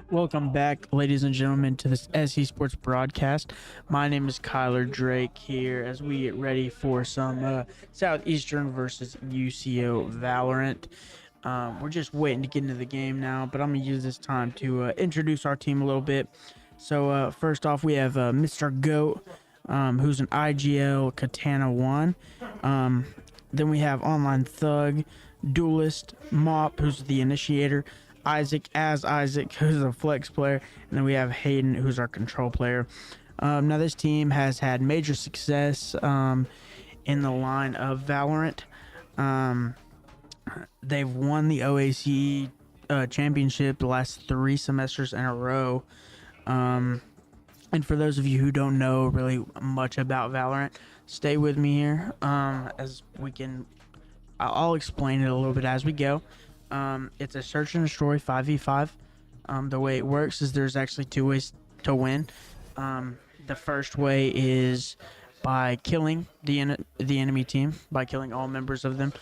Welcome back, ladies and gentlemen, to this SE Sports broadcast. My name is Kyler Drake here as we get ready for some Southeastern versus UCO Valorant. We're just waiting to get into the game now, but I'm going to use this time to introduce our team a little bit. So first off, we have Mr. Goat, who's an IGL Katana 1. Then we have Online Thug, Duelist, Mop, who's the Initiator, Isaac, who's a flex player, and then we have Hayden, who's our control player. Now this team has had major success in the line of Valorant. They've won the OAC championship the last 3 semesters in a row. And for those of you who don't know really much about Valorant, stay with me here as we can. I'll explain it a little bit as we go. It's a search and destroy 5v5. The way it works is there's actually 2 ways to win. The first way is by killing the enemy team, by killing all members of them.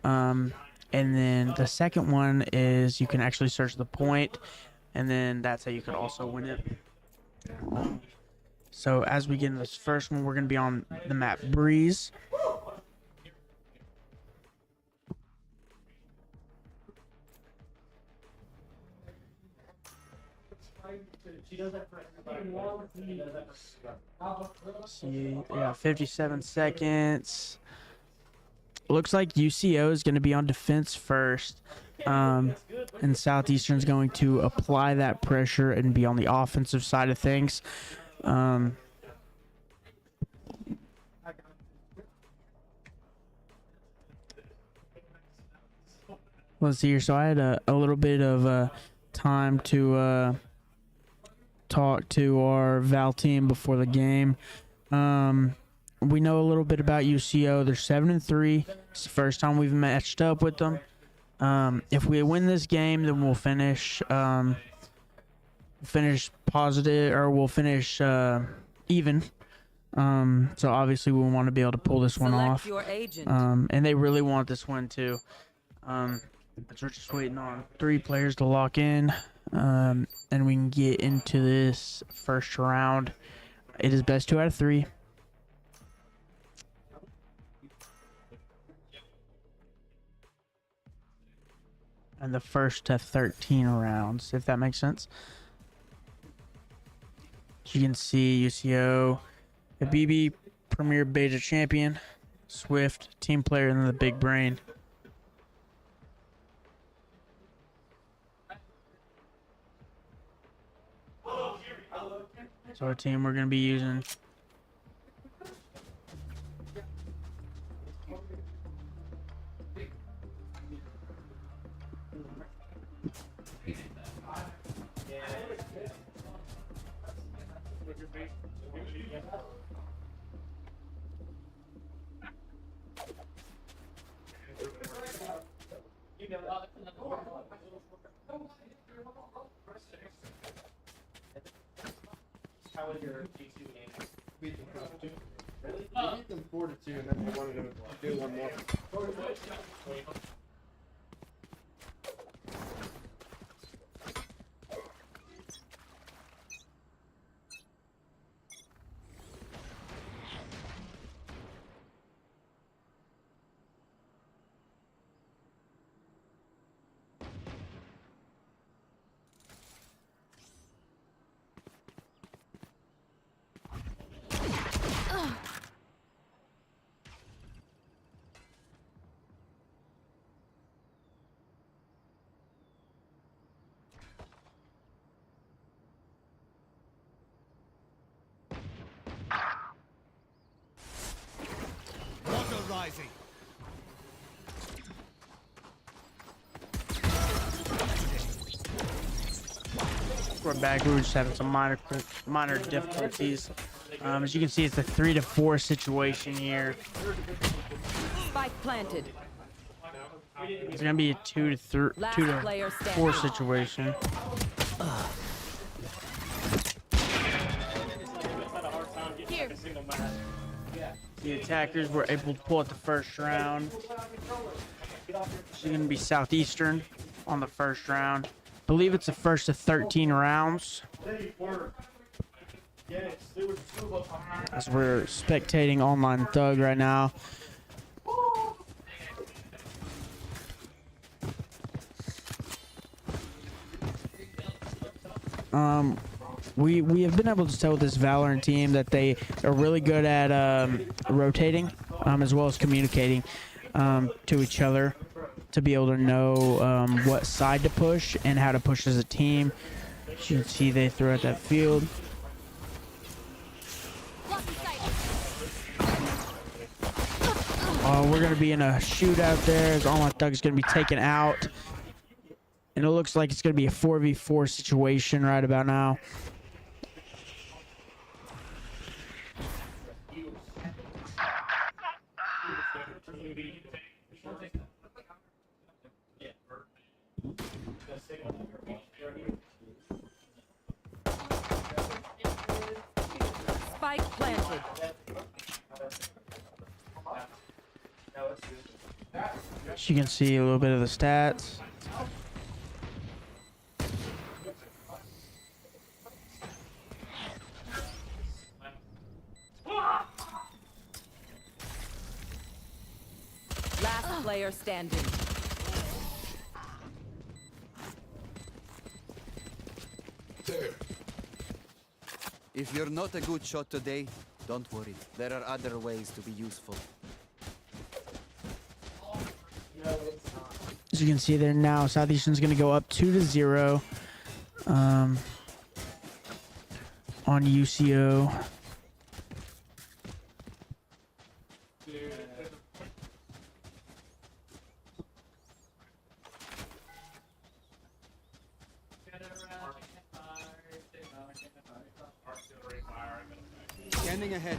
And then the second one is you can actually search the point, and then that's how you can also win it. So as we get into this first one, we're going to be on the map Breeze. See, yeah, 57 seconds. Looks like UCO is going to be on defense first, And Southeastern's going to apply that pressure and be on the offensive side of things. Let's see here. So I had a little bit of time to talk to our Val team before the game. We know a little bit about UCO. They're 7-3. It's the first time we've matched up with them. If we win this game, then we'll finish positive, or we'll finish even. So obviously we want to be able to pull this one off. And they really want this win too. But we're just waiting on 3 players to lock in, and we can get into this first round. It is best 2 out of 3. And the first to 13 rounds, if that makes sense. As you can see, UCO, a BB Premier Beta Champion, Swift, team player, and then the big brain. So our team we're going to be using. How was your G2 game? We beat them 4-2, and then we wanted to do one more. Rising. We're back. We were just having some minor difficulties. As you can see, it's a 3-4 situation here. Spike planted. It's gonna be a 2-4 situation. Here. The attackers were able to pull out the first round. It's going to be Southeastern on the first round. I believe it's the first of 13 rounds. As we're spectating Online Thug right now. We have been able to tell with this Valorant team that they are really good at rotating, as well as communicating to each other to be able to know what side to push and how to push as a team. As you can see, they threw at that field. We're going to be in a shootout there as Online Thug is going to be taken out. And it looks like it's going to be a 4v4 situation right about now. Spike planted. As you can see a little bit of the stats. Last player standing. If you're not a good shot today, don't worry. There are other ways to be useful. As As you can see there now, Southeastern's going to go up 2-0 on UCO. Scanning ahead.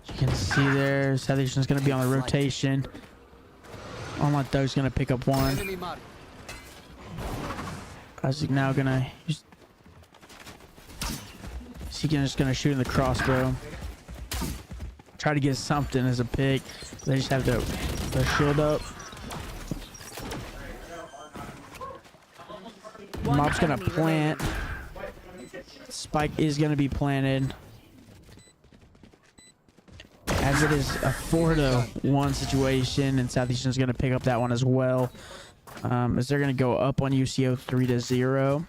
As you can see there, Southeastern's going to be on the rotation. Online Thug's going to pick up one. Enemy mark. Isaac now going to use... Just going to shoot in the crossbow. Try to get something as a pick. They just have the shield up. Mob's going to plant. Spike is going to be planted. As it is a 4-1 situation, and Southeastern's going to pick up that one as well. As they're going to go up on UCO 3-0.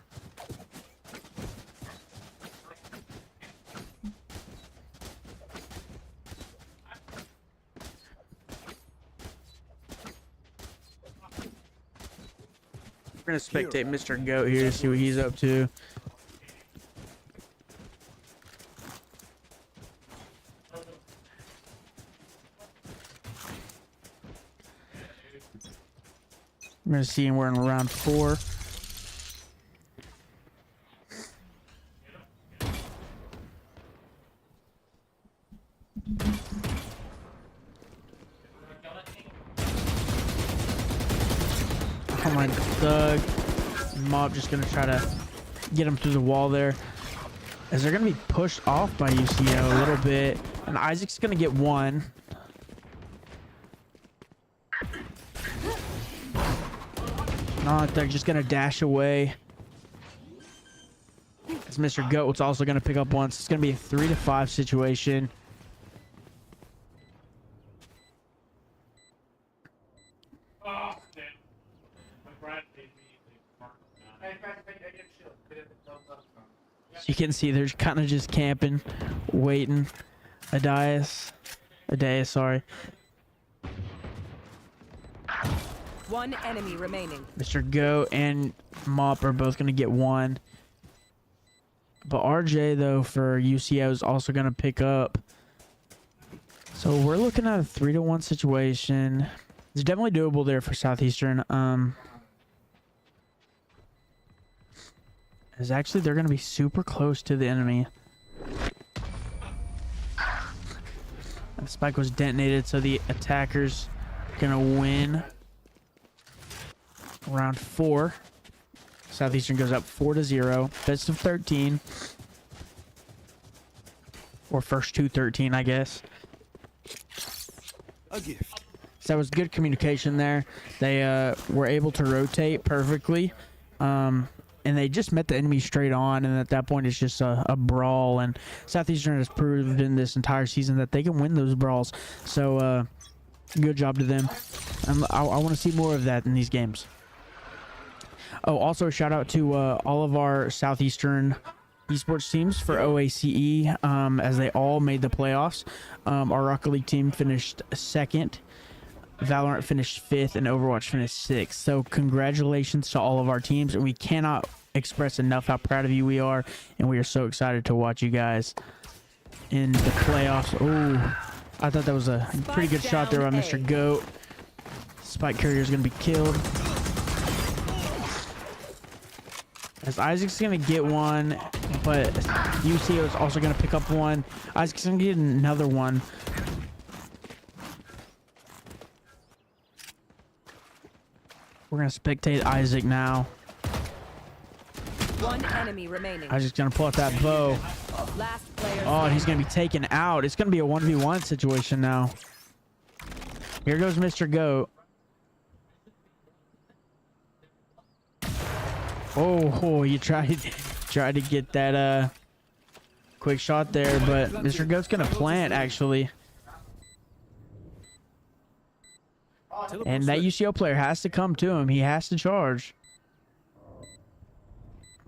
We're going to spectate Mr. Goat here to see what he's up to. We're going to see him. We're in round 4. Come on, Thug. Mob just going to try to get him through the wall there. As they're going to be pushed off by UCO a little bit. And Isaac's going to get one. No, they're just going to dash away. As Mr. Goat's also going to pick up once. It's going to be a 3-5 situation. You can see they're kind of just camping, waiting. Adias, sorry. One enemy remaining. Mr. Goat and Mop are both going to get one. But RJ, though, for UCO is also going to pick up. So we're looking at a 3-1 situation. It's definitely doable there for Southeastern. As actually they're going to be super close to the enemy. The spike was detonated, so the attackers are going to win round 4. Southeastern goes up 4-0. Best of 13. Or first to 13, I guess. A gift. So that was good communication there. They were able to rotate perfectly. And they just met the enemy straight on, and at that point it's just a brawl. And Southeastern has proved in this entire season that they can win those brawls. So good job to them. I want to see more of that in these games. Oh, also a shout out to all of our Southeastern esports teams for OACE, as they all made the playoffs. Our Rocket League team finished 2nd. Valorant finished 5th, and Overwatch finished 6th. So congratulations to all of our teams, and we cannot express enough how proud of you we are, and we are so excited to watch you guys in the playoffs. Oh, I thought that was a pretty good shot there by Mr. Goat. Spike Courier is going to be killed. As Isaac's going to get one, but UCO is also going to pick up one. Isaac's going to get another one. We're going to spectate Isaac now. One enemy remaining. Isaac's going to pull out that bow. Last player. Oh, and he's going to be taken out. It's going to be a 1v1 situation now. Here goes Mr. Goat. Oh, you tried to get that quick shot there, but Mr. Goat's going to plant, actually. And that UCO player has to come to him. He has to charge.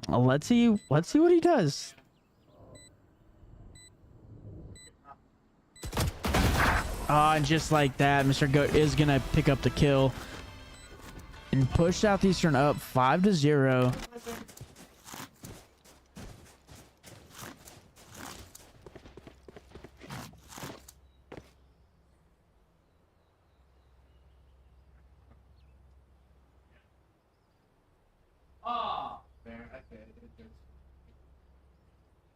Let's see what he does. And just like that, Mr. Goat is going to pick up the kill and push Southeastern up 5-0.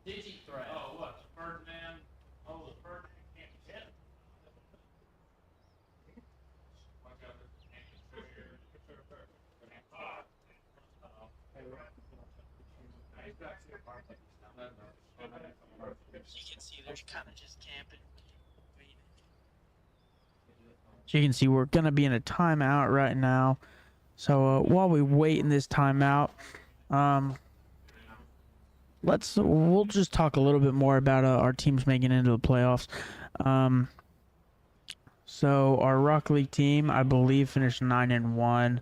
Digi threat. Oh, what? Ferdinand? Oh, the Ferdinand can't hit. You can see they're kind of just camping. So you can see we're going to be in a timeout right now. So while we wait in this timeout, we'll just talk a little bit more about our teams making it into the playoffs. So our Rock League team, I believe, finished 9-1,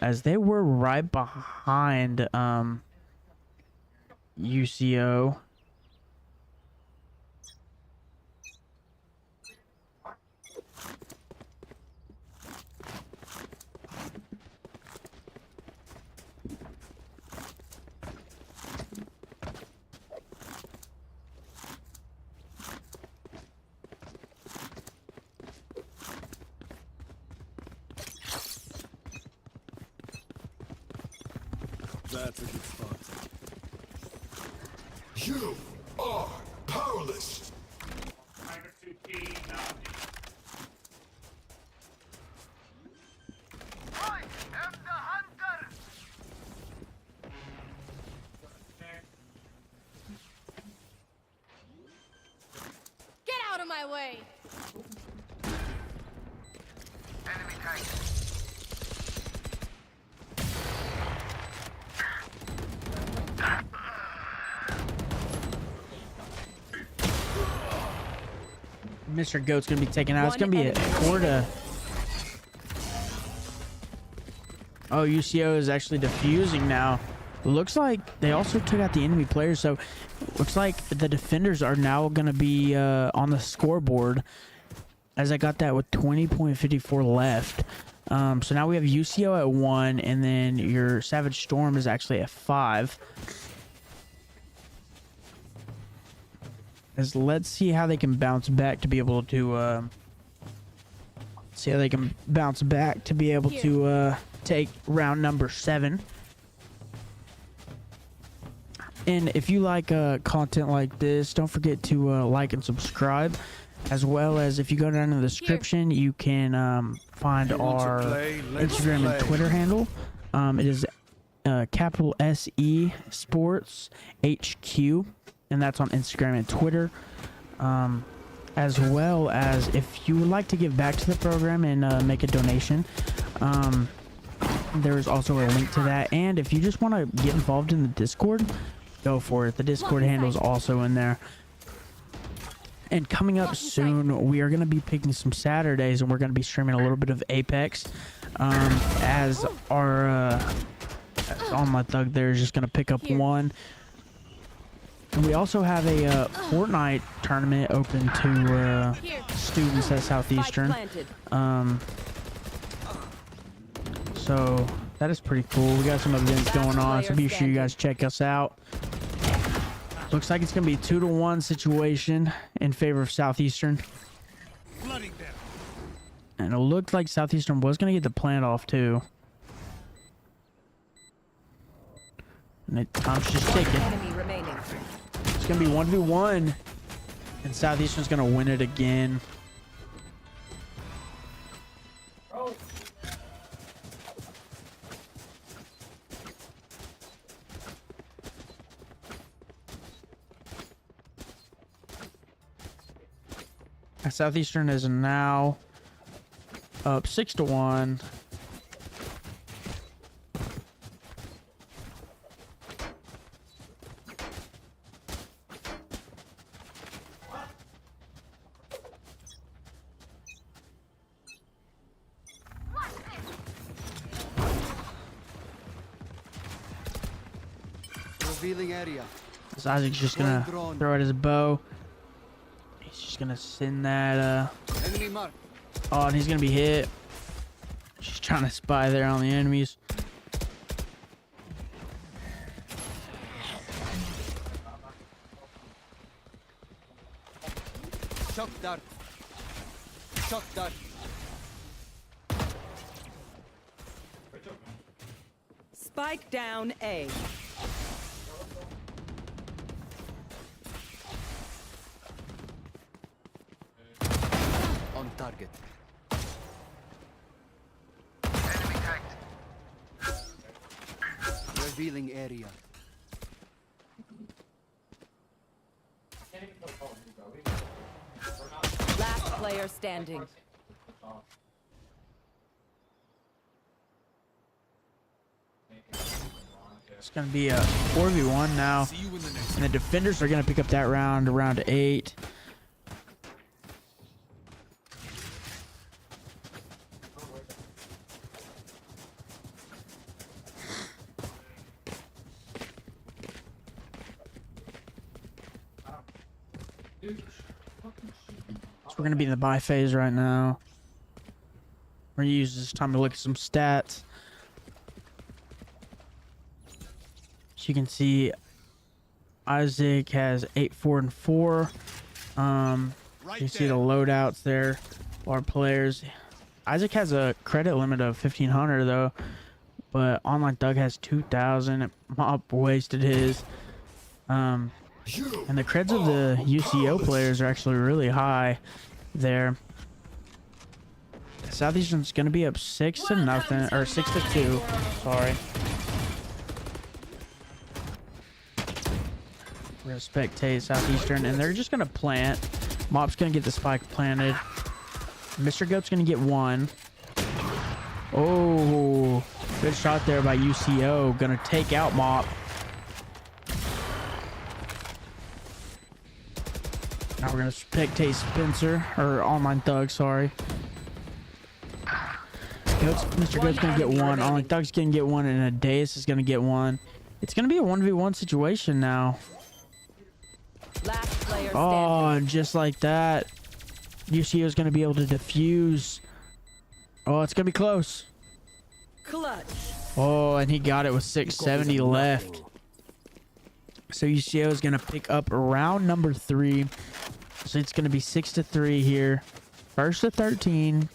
as they were right behind UCO. That's a good spot. You are powerless. Get out of my way! Mr. Goat's going to be taken out. It's going to be a quarter. Oh, UCO is actually defusing now. Looks like they also took out the enemy players, so looks like the defenders are now going to be on the scoreboard, as I got that with 20.54 left. So now we have UCO at 1, and then your Savage Storm is actually at 5. Let's see how they can bounce back to be able to take round number 7. And if you like content like this, don't forget to like and subscribe, as well as if you go down in the description, you can find our Instagram and Twitter handle. It is capital SE Sports HQ. And that's on Instagram and Twitter, as well as if you would like to give back to the program and make a donation, there is also a link to that. And if you just want to get involved in the Discord, go for it. The Discord handle is also in there. And coming up soon, we are going to be picking some Saturdays, and we're going to be streaming a little bit of Apex, as our All My Thug there is just going to pick up one. And we also have a Fortnite tournament open to students at Southeastern. So that is pretty cool. We got some events going on, so be sure you guys check us out. Looks like it's going to be a 2-1 situation in favor of Southeastern. And it looked like Southeastern was going to get the plant off too. And time's just ticking. It's going to be 1v1. And Southeastern's going to win it again. Southeastern is now up 6-1. Revealing area. Isaac's just gonna throw out his bow. He's just gonna send that. Enemy mark. Oh, and he's gonna be hit. She's trying to spy there on the enemies. Shock dart. Shock dart. Spike down A. On target. Revealing area. Last player standing. It's gonna be a 4v1 now, See you in the next. and the defenders are gonna pick up that round, round 8. So we're gonna be in the buy phase right now. We're gonna use this time to look at some stats. So you can see Isaac has 8, 4, and 4. You see the loadouts there. Our players. Isaac has a credit limit of 1,500 though, but Online Doug has 2,000. Mop wasted his. And the creds of the UCO players are actually really high there. Southeastern's gonna be up 6-0, or 6-2. Sorry. We're gonna spectate Southeastern, and they're just gonna plant. Mop's gonna get the spike planted. Mr. Goat's gonna get one. Oh, good shot there by UCO. Gonna take out Mop. Now we're gonna spectate Spencer, or Online Thug, sorry. Mr. Goat's gonna get one. Online Thug's gonna get one, and Adeus is gonna get one. It's gonna be a 1v1 situation now. Last player standing. Oh, and just like that, UCO is going to be able to defuse. Oh, it's going to be close. Clutch. Oh, and he got it with 670 left. So UCO is going to pick up round number 3. So it's going to be 6-3 here. First to 13.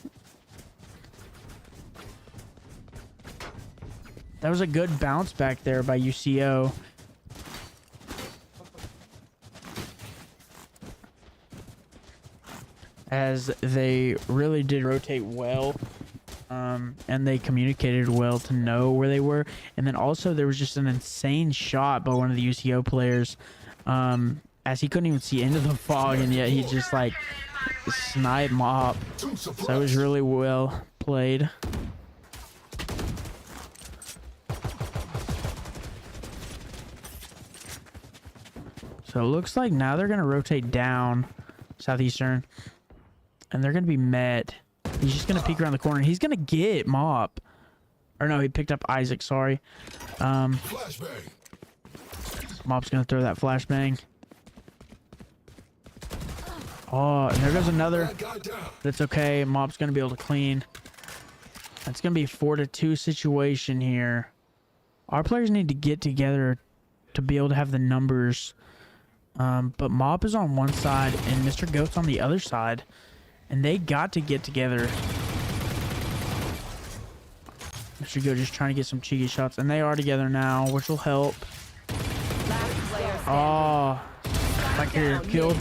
That was a good bounce back there by UCO. As they really did rotate well, and they communicated well to know where they were. And then also there was just an insane shot by one of the UCO players, as he couldn't even see into the fog, and yet he just like sniped Mop. So it was really well played. So it looks like now they're gonna rotate down Southeastern. And they're going to be met. He's just going to peek around the corner. He's going to get Mop. Or no, he picked up Isaac, sorry. Mop's going to throw that flashbang. Oh, and there goes another. That's okay. Mop's going to be able to clean. It's going to be a 4-2 situation here. Our players need to get together to be able to have the numbers. But Mop is on one side and Mr. Goat's on the other side. And they got to get together. Mr. Goat just trying to get some cheeky shots. And they are together now, which will help. Oh, my carrier killed.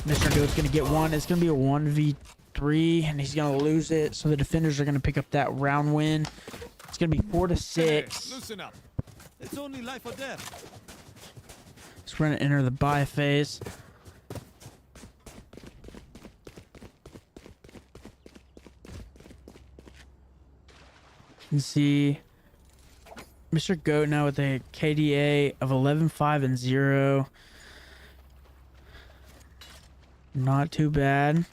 Mr. Goat's going to get one. It's going to be a 1v3, and he's going to lose it. So the defenders are going to pick up that round win. It's going to be 4-6. Loosen up. It's only life or death. So we're going to enter the buy phase. You can see Mr. Goat now with a KDA of 11-5-0. Not too bad.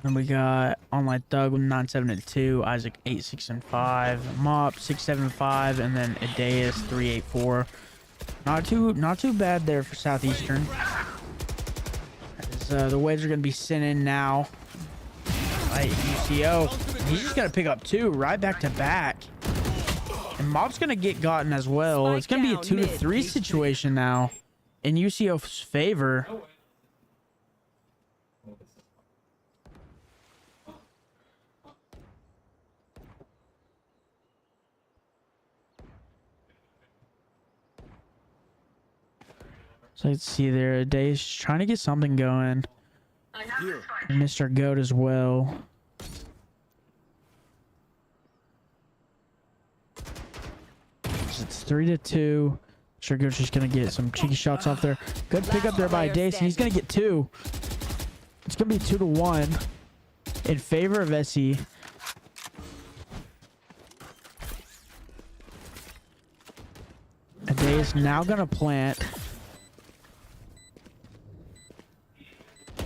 And we got Online Thug with 9-7-2, Isaac 8-6-5, Mop 6-7-5, and then Adeus 3-8-4. Not too bad there for Southeastern. As, the Waves are going to be sending now. Right, UCO. He's just going to pick up 2 right back to back. And Mob's going to get gotten as well. It's going to be a 2 to 3 situation now in UCO's favor. So let's see there. Dave's trying to get something going. And Mr. Goat as well. So it's 3 to 2. Mr. Goat's just gonna get some cheeky shots off there. Good pick up there by Dace, and he's gonna get 2. It's gonna be 2 to 1 in favor of SE. And Dace now gonna plant.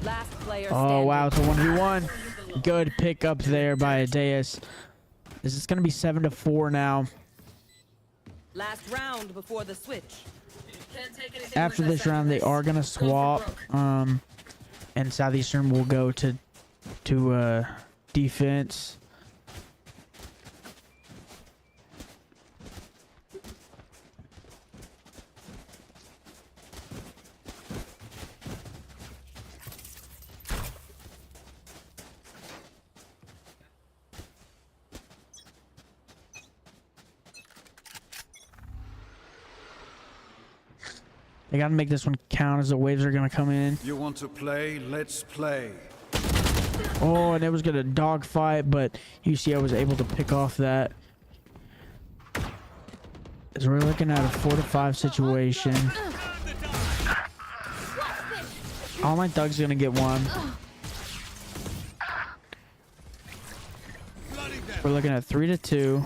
Last player Oh, standing. wow. It's a 1v1. Good pick up there by Adeus. This is going to be 7 to 4 now. Last round before the switch. After this round, they are going to swap. And Southeastern will go to defense. They got to make this one count as the Waves are going to come in. You want to play? Let's play. Oh, and it was going to dogfight, but UCO was able to pick off that. As we're looking at a 4 to 5 situation. Online Thug's going to get one. We're looking at 3 to 2.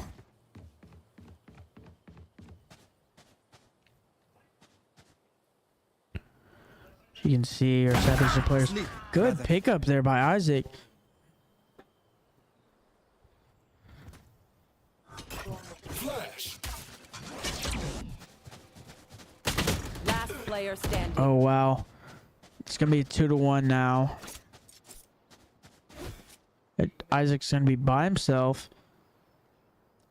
You can see our Southeastern players. Good pickup there by Isaac. Flash. Last player standing. Oh, wow. It's going to be 2 to 1 now. Isaac's going to be by himself.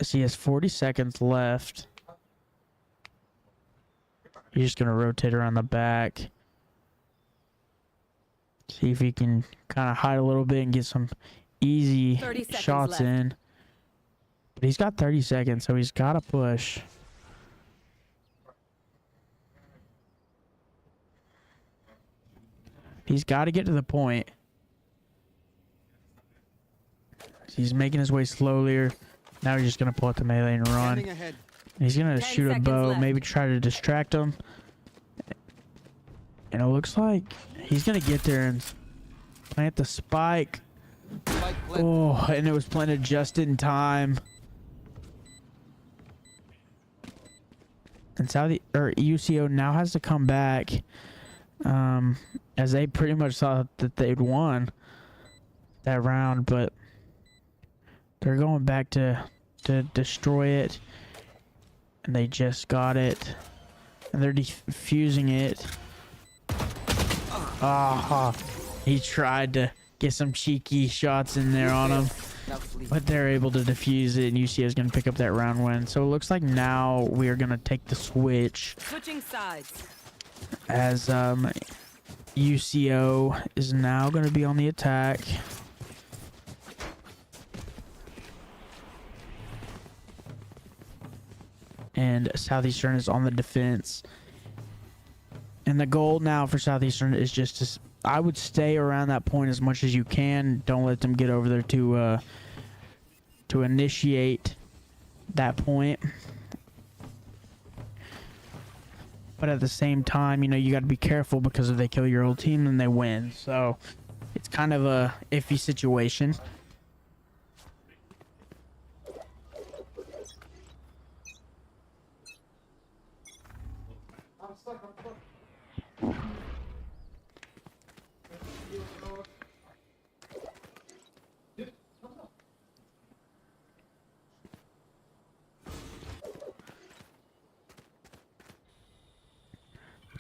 As he has 40 seconds left. He's just going to rotate around the back. See if he can kind of hide a little bit and get some easy 30 seconds shots left. in. But he's got 30 seconds, so he's got to push. He's got to get to the point. He's making his way slowly. Now he's just going to pull out the melee and run. Ahead. He's going to 10 shoot a seconds bow, left. maybe try to distract him. And it looks like he's going to get there and plant the spike. Spike plant. Oh, and it was planted just in time. And UCO now has to come back, as they pretty much thought that they'd won that round, but they're going back to destroy it, and they just got it, and they're defusing it. Ah, he tried to get some cheeky shots in there on him. Now flee. But they're able to defuse it, and UCO is going to pick up that round win. So it looks like now we are going to take the switch Switching sides. as UCO is now going to be on the attack. And Southeastern is on the defense. And the goal now for Southeastern is just to, I would stay around that point as much as you can. Don't let them get over there to initiate that point. But at the same time, you know, you got to be careful, because if they kill your old team, then they win. So it's kind of a iffy situation.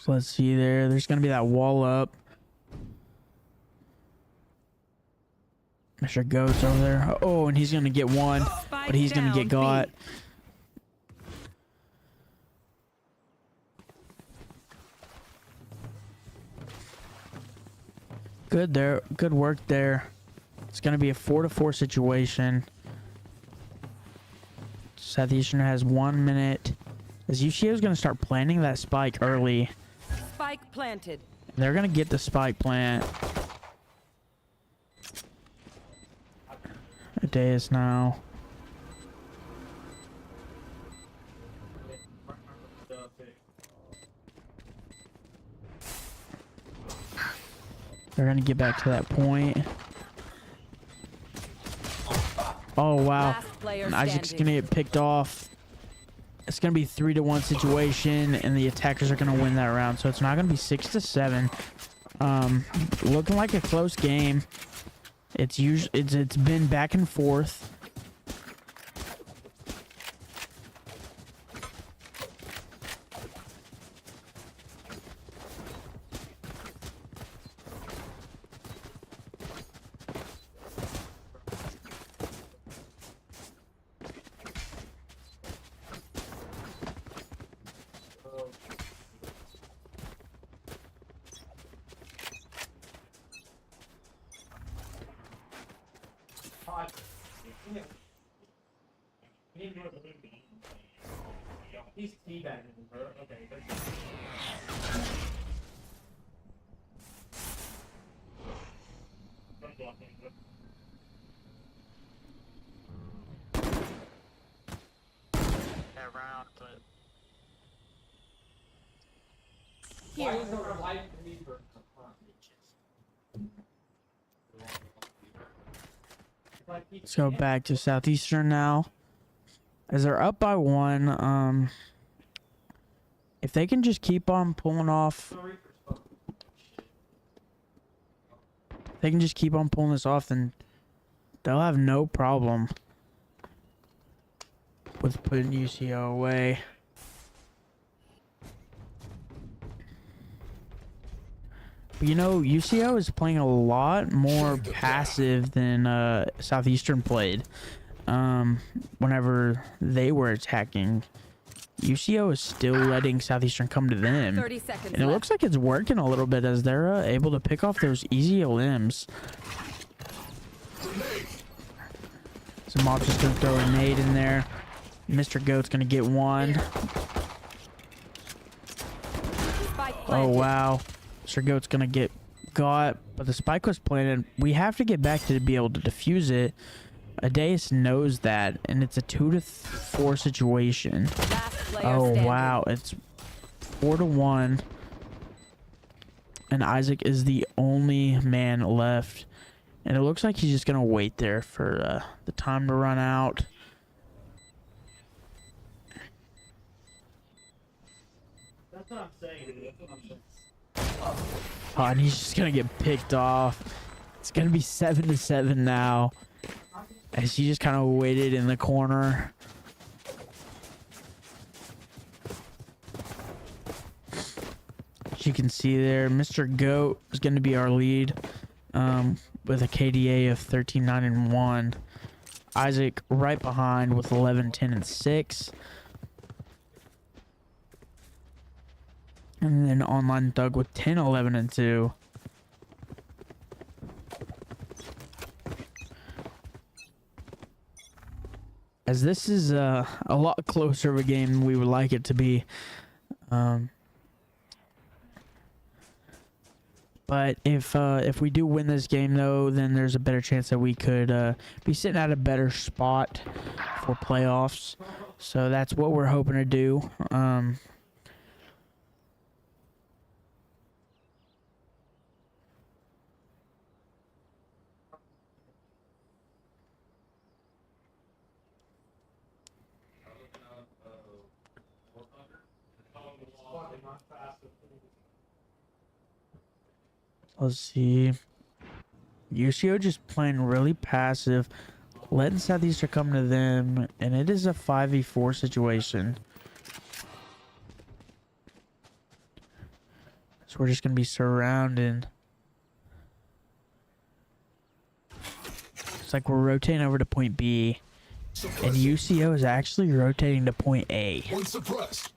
So let's see there. There's going to be that wall up. Mr. Goat's over there. Oh, and he's going to get one, but he's going to get got. Good there. Good work there. It's going to be a 4-4 situation. Southeastern has 1 minute. As UCO is going to start planting that spike early. Spike planted. They're going to get the spike plant. Deus now. They're going to get back to that point. Oh, wow. Isaac's going to get picked off. It's going to be 3-1 situation, and the attackers are going to win that round. So it's not going to be 6-7. Looking like a close game. It's been back and forth. He's teabagging her. Okay. Around, but Here. Let's go back to Southeastern now. As they're up by 1, if they can just keep on pulling off, if they can just keep on pulling this off, then they'll have no problem with putting UCO away. But you know, UCO is playing a lot more passive than Southeastern played. Whenever they were attacking, UCO is still letting Southeastern come to them. 30 seconds And it looks like it's working a little bit as they're able to pick off those easy limbs. So Mob's just going to throw a nade in there. Mr. Goat's going to get one. Oh, wow. Mr. Goat's going to get got, but the spike was planted. We have to get back to be able to defuse it. Deus knows that, and it's a 2-4 situation. Oh, wow. It's 4-1. And Isaac is the only man left. And it looks like he's just going to wait there for the time to run out. that's what I'm saying. That's what I'm saying. Oh, and he's just going to get picked off. It's going to be 7-7 now. As he just kind of waited in the corner. As you can see there, Mr. Goat is going to be our lead with a KDA of 13-9-1. Isaac right behind with 11-10-6. And then Online Thug with 10-11-2. As this is a lot closer of a game than we would like it to be. But if we do win this game, though, then there's a better chance that we could be sitting at a better spot for playoffs. So that's what we're hoping to do. Let's see. UCO just playing really passive, letting Southeastern come to them, and it is a 5v4 situation. So we're just going to be surrounding. It's like we're rotating over to point B. And UCO is actually rotating to point A. Point suppressed.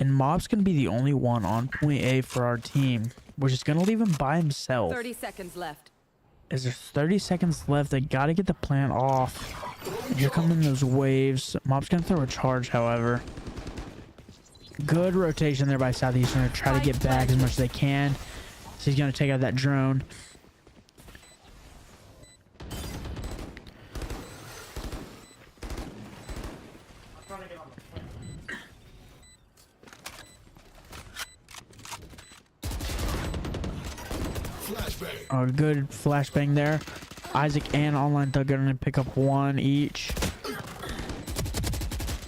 And Mob's going to be the only one on point A for our team, which is going to leave him by himself. 30 seconds left. As there's 30 seconds left, they got to get the plant off. And here come in those waves. Mob's going to throw a charge, however. Good rotation there by Southeastern to try to get back as much as they can. So he's going to take out that drone. Flashbang. A good flashbang there. Isaac and Online Thug are going to pick up one each.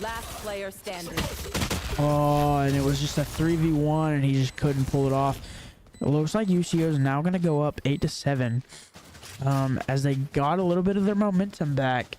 Last player standing. Oh, and it was just a 3v1, and he just couldn't pull it off. It looks like UCO is now going to go up 8-7, as they got a little bit of their momentum back.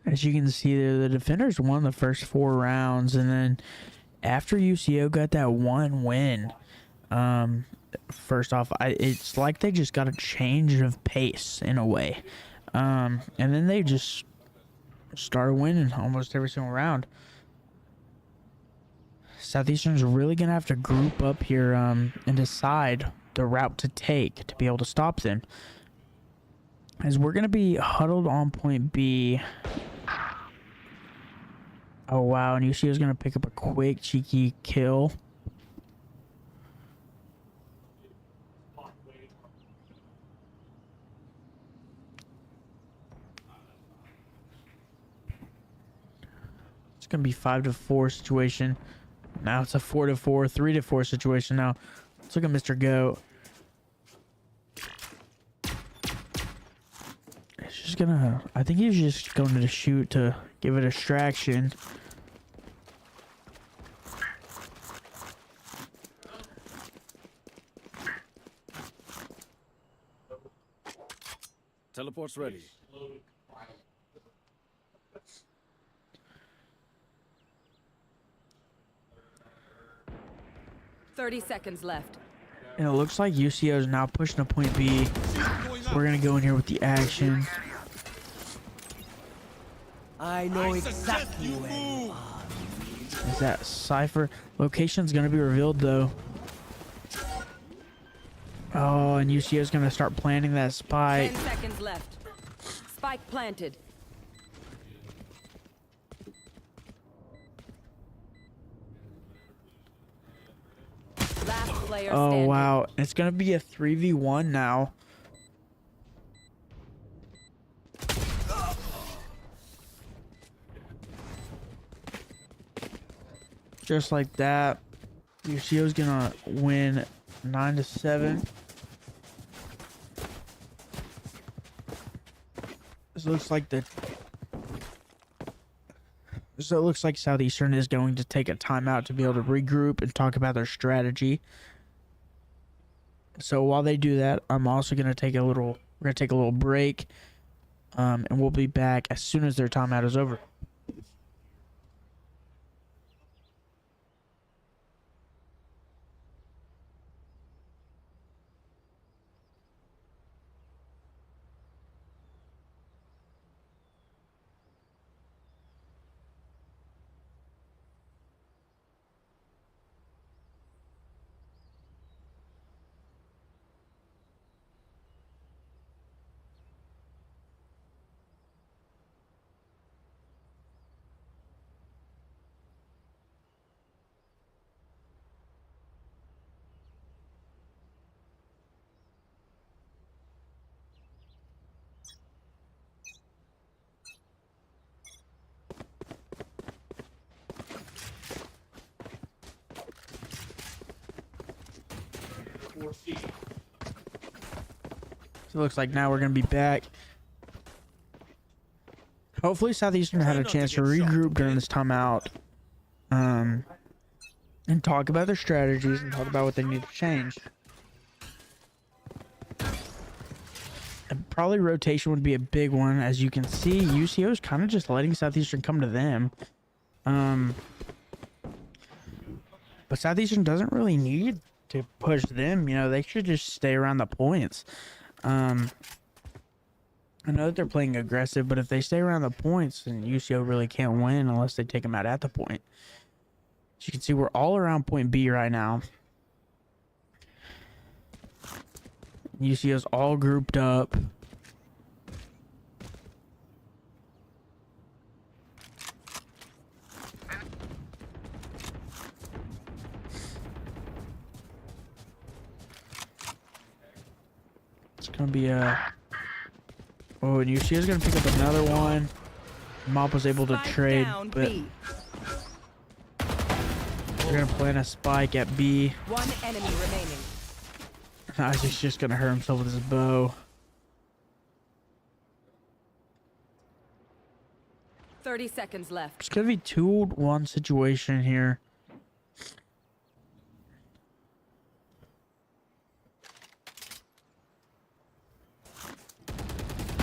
As you can see there, the defenders won the first 4 rounds, and then after UCO got that one win, first off, it's like they just got a change of pace in a way. And then they just started winning almost every single round. Southeastern's really going to have to group up here and decide the route to take to be able to stop them. As we're going to be huddled on point B. Oh, wow, and UCO is going to pick up a quick, cheeky kill. It's going to be 5-4 situation. Now it's a 4-4, 3-4 situation now. Let's look at Mr. Go. He's just going to... I think he's just going to shoot to give a distraction. Teleport's ready. Thirty seconds left. And it looks like UCO is now pushing to point B. We're going to go in here with the action. I know exactly where you are. Is that Cypher? Location's going to be revealed, though. Oh, and UCO is going to start planting that spike. 10 seconds left. Spike planted. Last player Oh, standing. wow. It's going to be a 3v1 now. Just like that. UCO's going to win 9-7. So it looks like Southeastern is going to take a timeout to be able to regroup and talk about their strategy. So while they do that, I'm also going to take a little break, and we'll be back as soon as their timeout is over. So it looks like now we're going to be back. Hopefully Southeastern had a chance to regroup during this timeout. And talk about their strategies and talk about what they need to change. probably rotation would be a big one. As you can see, UCO is kind of just letting Southeastern come to them. But Southeastern doesn't really need to push them. You know, they should just stay around the points. I know that they're playing aggressive, but if they stay around the points, then UCO really can't win unless they take them out at the point. As you can see, we're all around point B right now. UCO's all grouped up. It's gonna be a... Oh, and UCO's gonna pick up another one. Mop was able to Spike trade, down, but B. they're gonna plant a spike at B. One enemy remaining. Isaac's just gonna hurt himself with his bow. 30 seconds left. It's gonna be 2-1 situation here.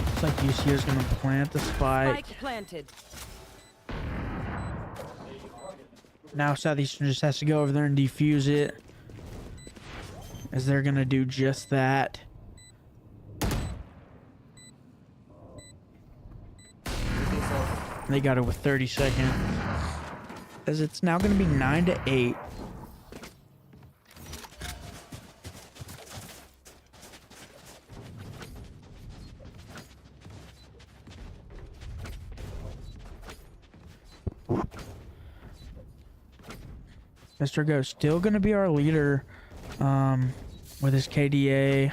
Looks like UC is gonna plant the spike. Spike planted. Now Southeastern just has to go over there and defuse it, as they're gonna do just that. They got it with 30 seconds. As it's now gonna be 9-8. Mr. Go still gonna be our leader with his KDA.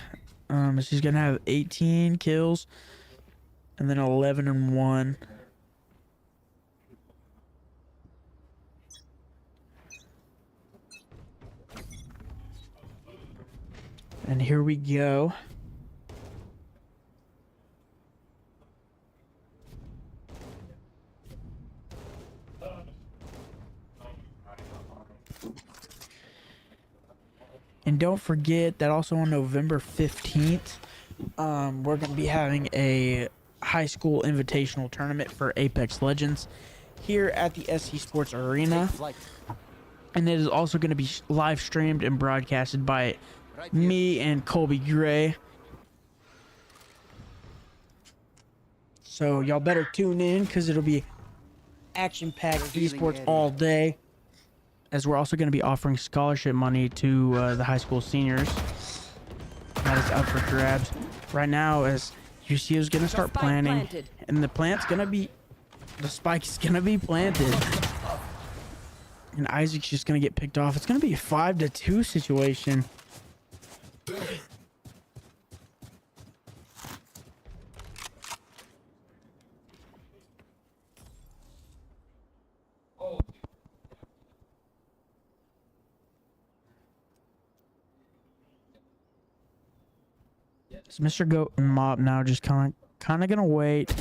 As he's gonna have 18 kills and then 11-1. And here we go. And don't forget that also on November 15th, we're going to be having a high school invitational tournament for Apex Legends here at the SC Sports Arena. And it is also going to be live streamed and broadcasted by me and Colby Gray. So y'all better tune in because it'll be action-packed esports all day. As we're also going to be offering scholarship money to the high school seniors. That is up for grabs. Right now, as UC is going to start planting. And the plant's going to be... The spike's going to be planted. And Isaac's just going to get picked off. It's going to be a 5-2 situation. So Mr. Goat and Mop now just kind of gonna wait.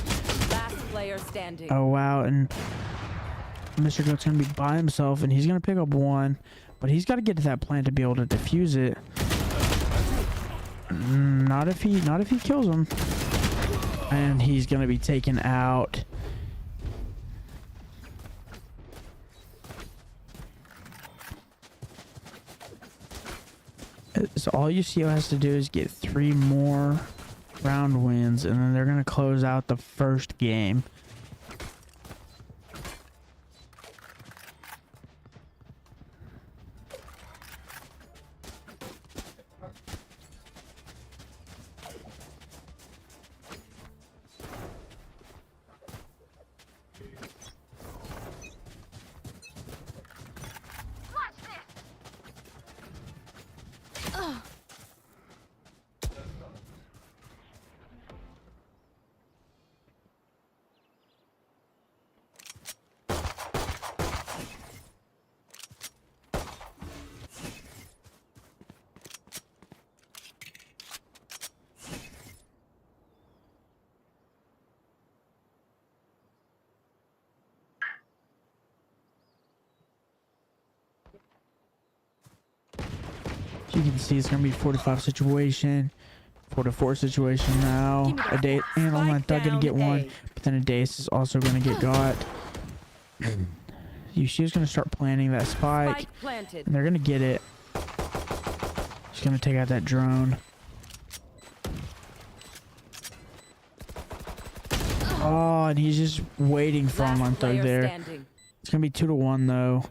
Last player standing. Oh wow, and Mr. Goat's gonna be by himself, and he's gonna pick up one, but he's got to get to that plant to be able to defuse it. Not if he kills him, and he's gonna be taken out. So all UCO has to do is get 3 more round wins, and then they're gonna close out the first game. You can see it's gonna be a 45 situation. 4-4 situation now. A day and on my thug gonna get one, but then a Dace is also gonna get got. UCO's gonna start planning that spike, Planted. and they're gonna get it. Just gonna take out that drone. Oh, and he's just waiting for him on thug there. Standing. It's gonna be 2-1 though.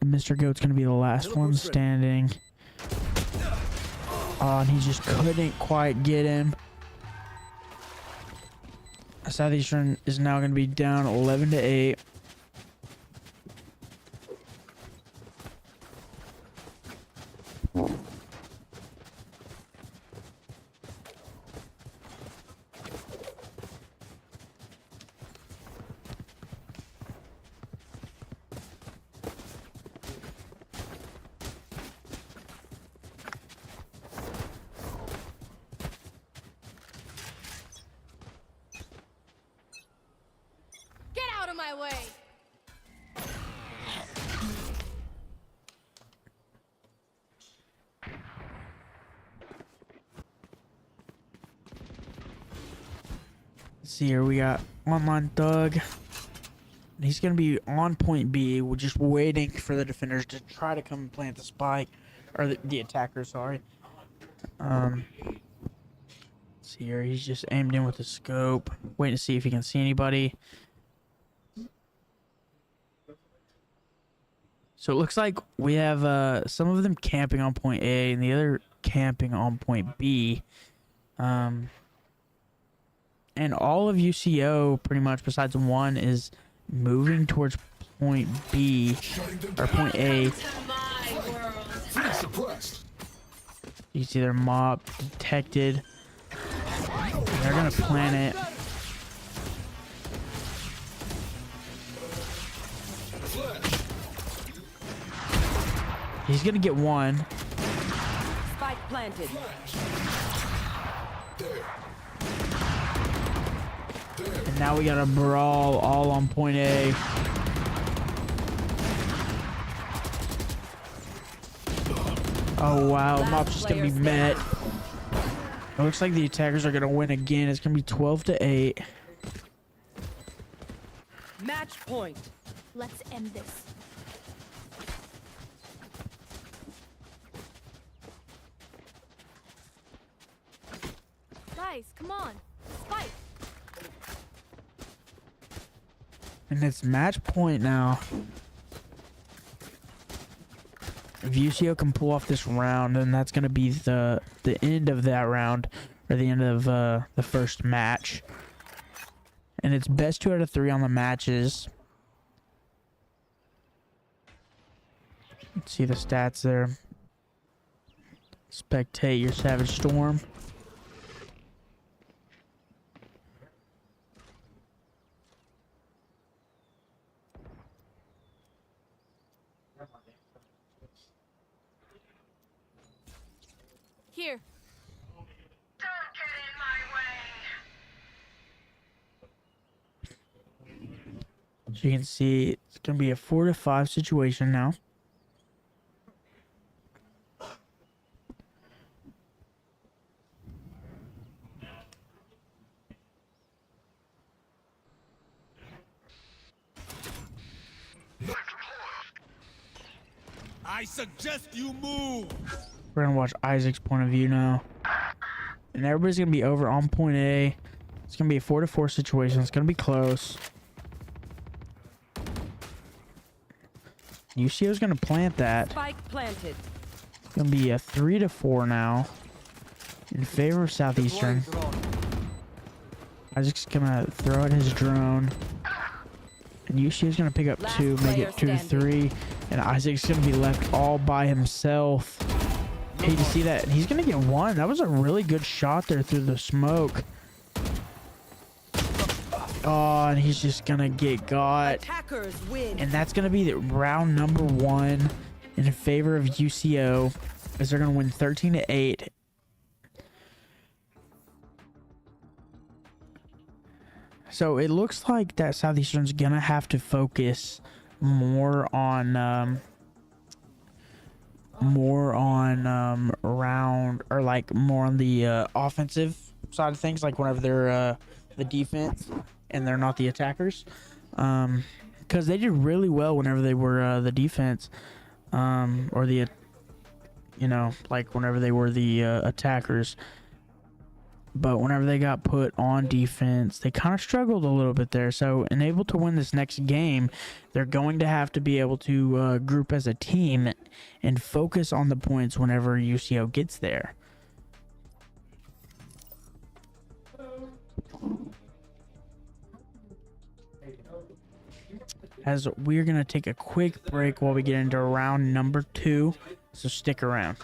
Mr. Goat's gonna be the last one standing. Oh, and he just couldn't quite get him. Southeastern is now gonna be down 11-8. Get out of my way. Let's see here, we got online thug. He's gonna be on point B. We're just waiting for the defenders to try to come and plant the spike, or the attacker. Sorry. Let's see here, he's just aimed in with the scope, waiting to see if he can see anybody. So it looks like we have some of them camping on point A and the other camping on point B. And all of UCO, pretty much besides one, is moving towards point B, or point A. Fleet suppressed. You see their mob detected. They're gonna plant it. He's gonna get one. Spike planted. And now we got a brawl all on point A. Oh wow, mob's just gonna be met. It looks like the attackers are gonna win again. It's gonna be 12-8. Match point. Let's end this. Guys, come on. Spike. And it's match point now. If UCO can pull off this round, then that's gonna be the end of that round, or the end of the first match. And it's best 2 out of 3 on the matches. Let's see the stats there. Spectate your Savage Storm. Here. So you can see it's gonna be a 4-5 situation now. I suggest you move. We're gonna watch Isaac's point of view now. And everybody's gonna be over on point A. It's gonna be a 4-4 situation. It's gonna be close. UCO's gonna plant that. Spike planted. It's gonna be a 3-4 now in favor of Southeastern. Isaac's gonna throw out his drone. And UCO's gonna pick up 2, make it 2-3. And Isaac's gonna be left all by himself. Hey, you see that? He's gonna get one. That was a really good shot there through the smoke. Oh, and he's just gonna get got. Attackers win. And that's gonna be the round number 1 in favor of UCO, as they're gonna win 13-8. So it looks like that Southeastern's gonna have to focus more on more on around or like more on the offensive side of things, like whenever they're the defense and they're not the attackers, because they did really well whenever they were the defense, or the like whenever they were the attackers. But whenever they got put on defense, they kind of struggled a little bit there. So, and able to win this next game, they're going to have to be able to group as a team and focus on the points whenever UCO gets there. As we're going to take a quick break while we get into round number 2. So stick around.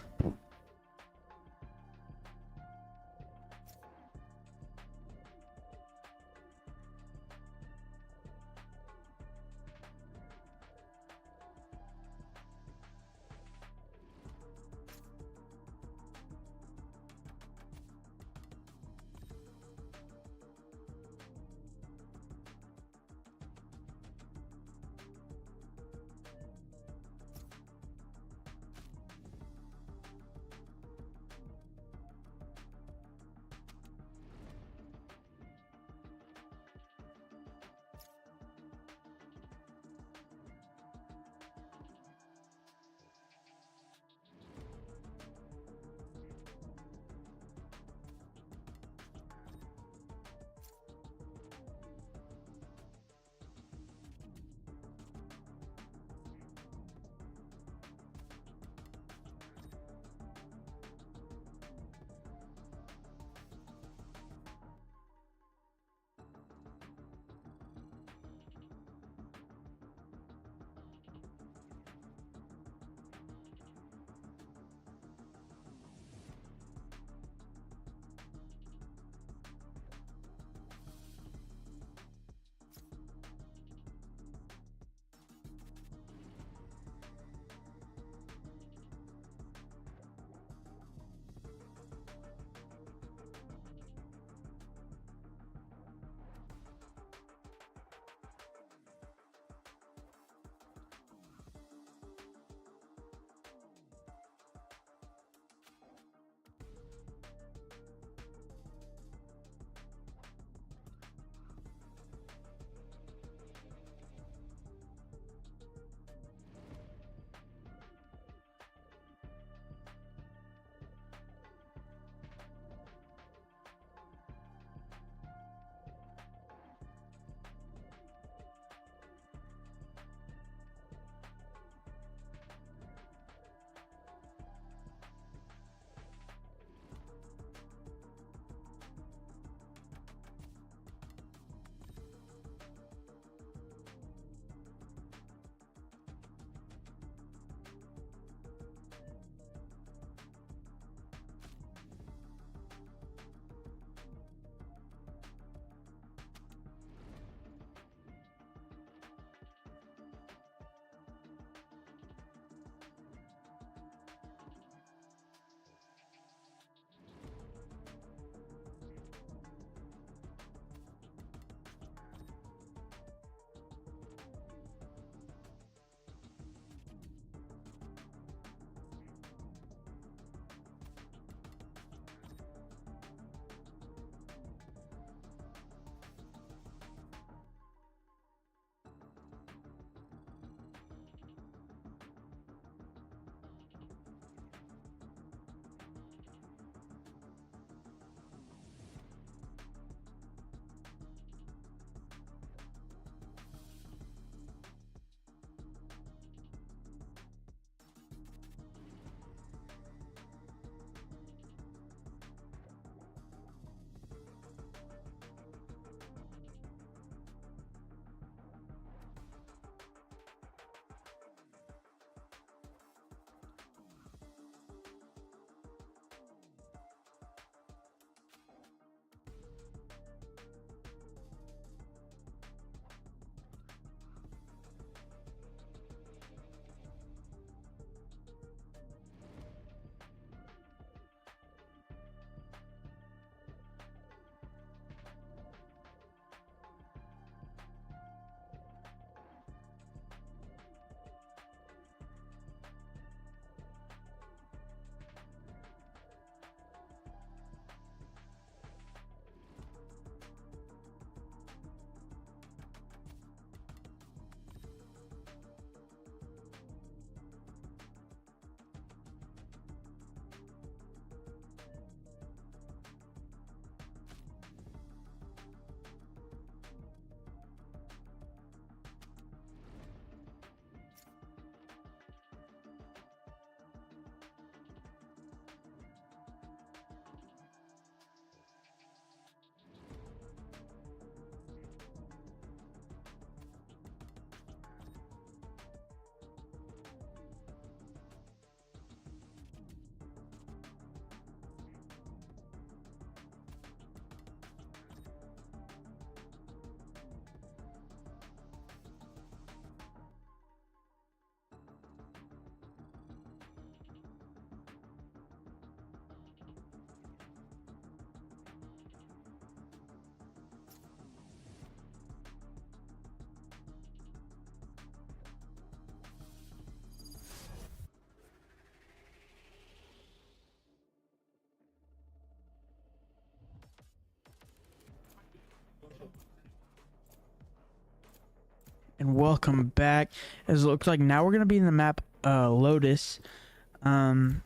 and welcome back. As it looks like now we're gonna be in the map Lotus. So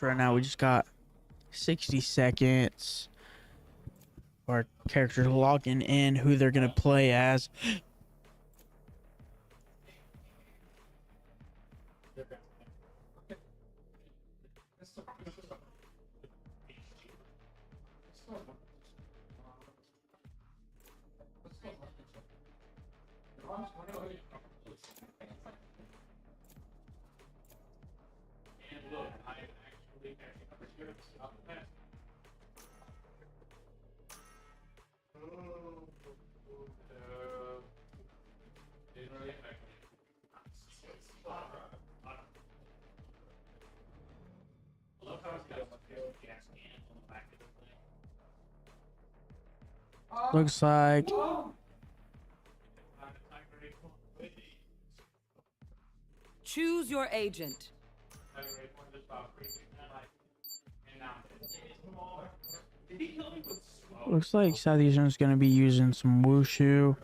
right now we just got 60 seconds. Our characters logging in who they're gonna play as. Looks like Choose your agent. Southeastern is gonna be using some wushu.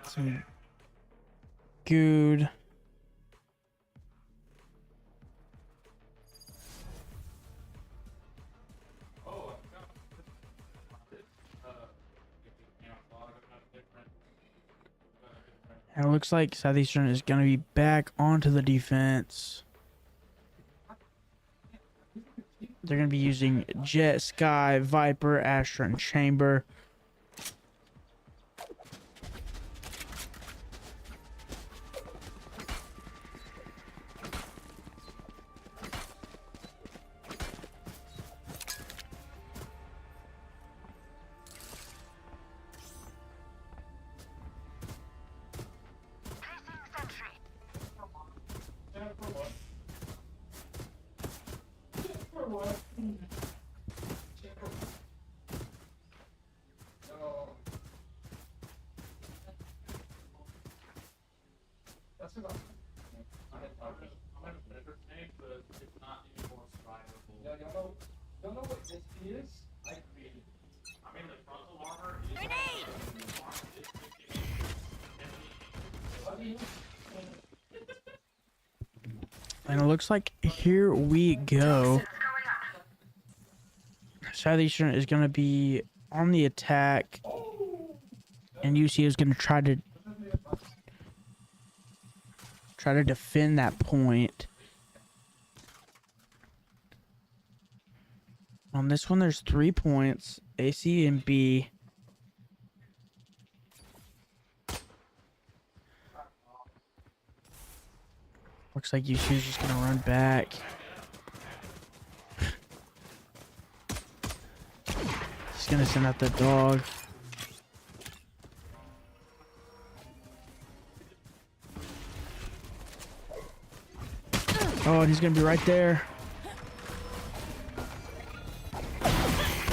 Some good. And it looks like Southeastern is going to be back onto the defense. They're going to be using Jet, Sky, Viper, Astra, and Chamber. And it looks like here we go. Southeastern is going to be on the attack, and UCO is going to try to defend that point. On this one, there's 3 points, A, C, and B. Looks like UCO is just gonna run back. He's gonna send out the dog. Oh, and he's gonna be right there.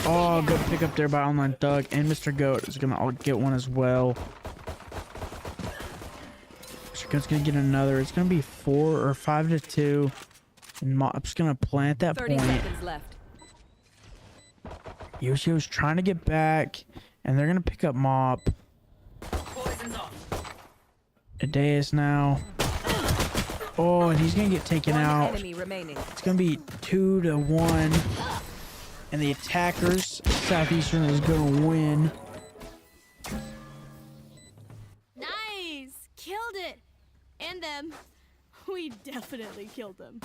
Oh, good pick up there by Online Thug, and Mr. Goat is gonna get one as well. Mr. Goat's gonna get another. It's gonna be 4 or 5 to 2. And Mop's gonna plant that 30 point. seconds left. Yoshi's trying to get back, and they're gonna pick up Mop. Poison's off. Adeus now. Oh, and he's gonna get taken One out. enemy remaining. It's gonna be 2 to 1. And the attackers, Southeastern, is gonna win. Nice! Killed it! And them. We definitely killed them.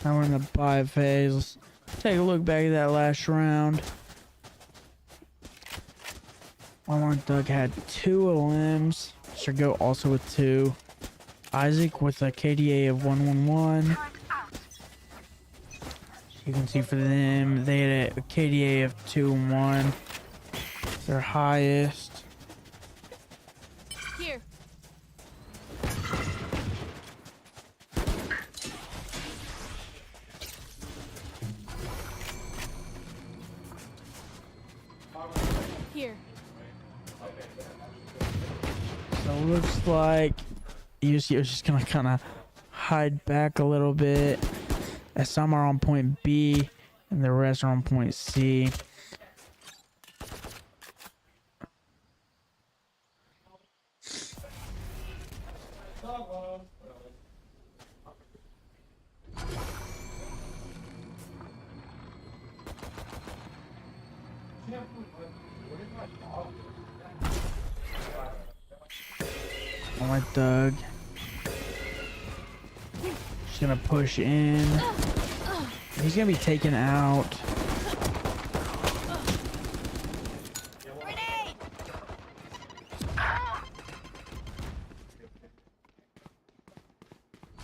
Now we're in the buy phase. Let's take a look back at that last round. Online Doug had 2 limbs. Mr. Goat also with 2. Isaac with a KDA of 111. You can see for them, they had a KDA of 2-1. Their highest. Here. Here. So it looks looks like UCO is just gonna kind of hide back a little bit, as some are on point B and the rest are on point C. All right, Doug. Just gonna push in. He's gonna be taken out. Grenade!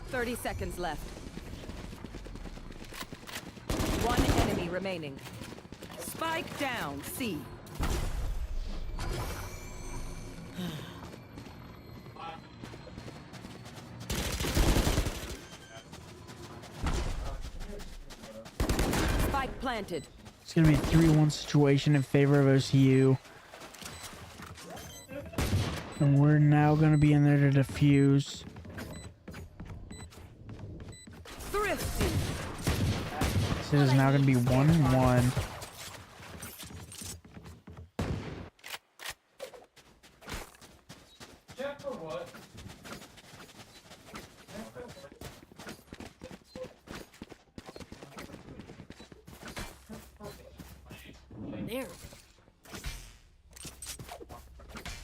30 seconds left. One enemy remaining. Spike down, C. Spike planted. It's gonna be a 3-1 situation in favor of OCU. And we're now gonna be in there to defuse. Thrifty. So it is now gonna be 1-1. There.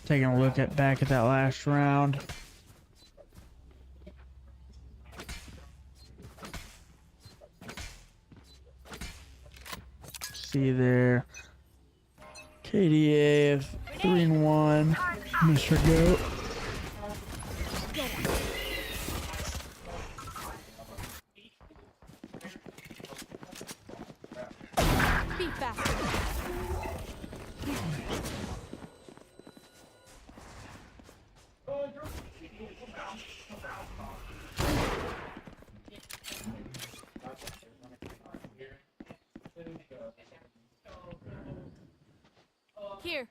Taking a look back at that last round. See there. KDA of 3-1. Mr. Goat. Be faster. Here.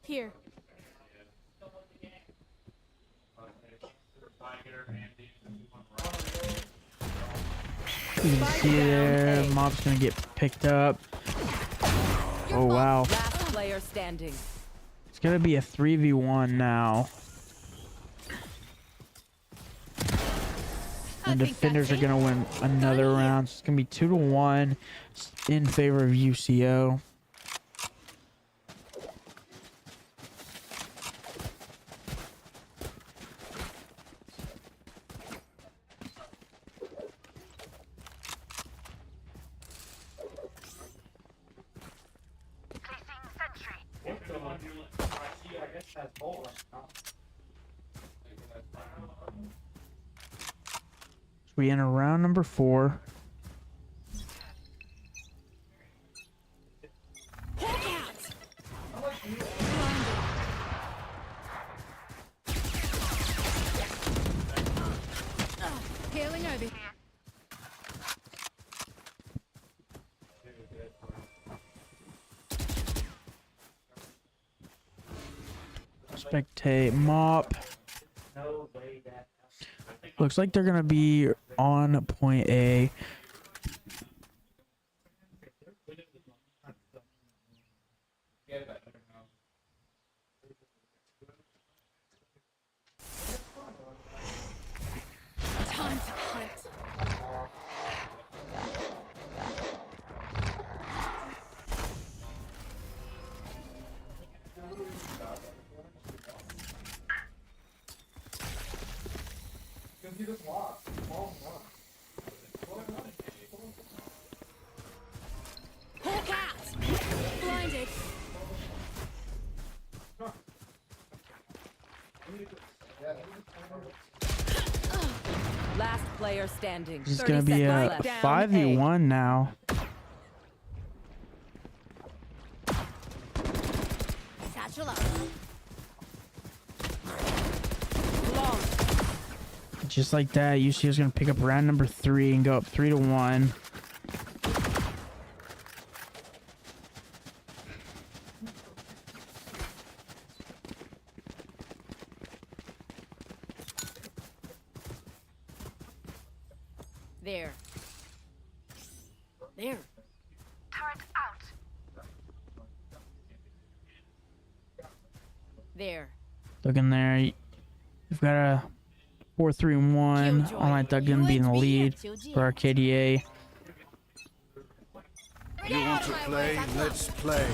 Here. You can see there, mob's gonna get picked up. Oh wow. Last player standing. It's gonna be a 3v1 now. And defenders are gonna win another round. So it's gonna be 2-1 in favor of UCO. We enter round number 4. Hailing over here. Spectate mop. Looks like they're gonna be on point A. Time to hunt. Hawk out! Blinded. Last player standing. This is 30 gonna be a seconds left. 5v1 now. Satchel up. Long. Just like that, UCO is going to pick up round number 3 and go up 3-1. There. There. Turret out. There. Looking there. You've got a 4-3-1. All Night Thug going to be in the lead for RKDA. You want to play? Let's play.